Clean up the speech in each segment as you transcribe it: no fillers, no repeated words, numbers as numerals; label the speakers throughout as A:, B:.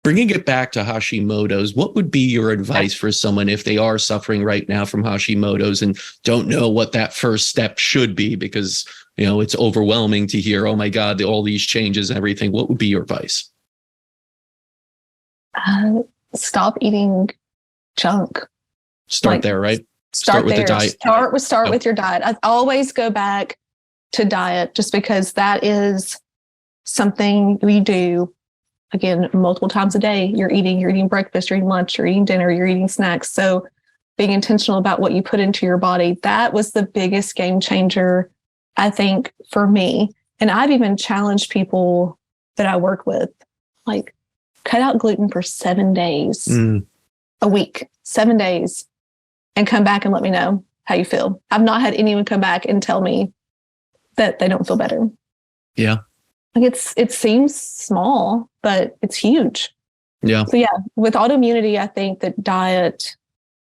A: Bringing it back to Hashimoto's, what would be your advice for someone if they are suffering right now from Hashimoto's and don't know what that first step should be? Because, it's overwhelming to hear, oh my God, all these changes and everything. What would be your advice?
B: Stop eating junk.
A: Start there, right?
B: Start with
A: the diet.
B: Start with your diet. I always go back to diet just because that is something we do. Again, multiple times a day, you're eating breakfast, you're eating lunch, you're eating dinner, you're eating snacks. So being intentional about what you put into your body, that was the biggest game changer, I think, for me. And I've even challenged people that I work with, like, cut out gluten for 7 days, a week, 7 days, and come back and let me know how you feel. I've not had anyone come back and tell me that they don't feel better.
A: Yeah.
B: Like it seems small, but it's huge.
A: Yeah.
B: So with autoimmunity, I think that diet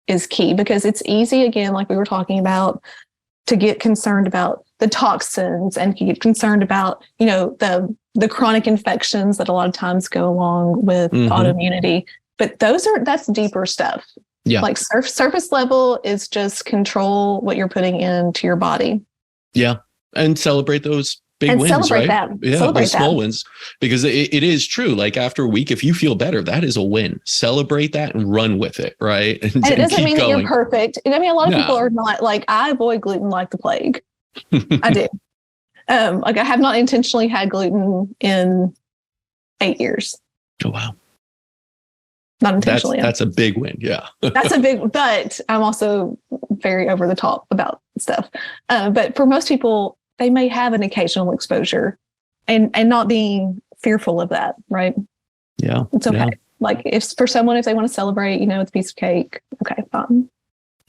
B: is key because it's easy, again, like we were talking about, to get concerned about the toxins and to get concerned about, the chronic infections that a lot of times go along with autoimmunity. But that's deeper stuff.
A: Yeah.
B: Like surface level is just control what you're putting into your body.
A: Yeah. And celebrate those big wins,
B: celebrate
A: right?
B: that.
A: Yeah,
B: celebrate
A: those small wins, because it is true. Like after a week, if you feel better, that is a win. Celebrate that and run with it, right?
B: And it doesn't mean that you're perfect. And I mean, a lot of people are not like, I avoid gluten like the plague. I do. Like I have not intentionally had gluten in 8 years.
A: Oh, wow.
B: Not intentionally.
A: That's a big win. Yeah.
B: That's a big, but I'm also very over the top about stuff. But for most people, they may have an occasional exposure and not being fearful of that, right?
A: Yeah.
B: It's okay.
A: Yeah.
B: Like if they want to celebrate, with a piece of cake, okay, fine.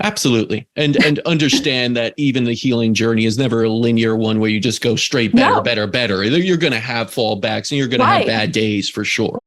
A: Absolutely. And understand that even the healing journey is never a linear one where you just go straight better. You're going to have fallbacks and you're going to have bad days for sure.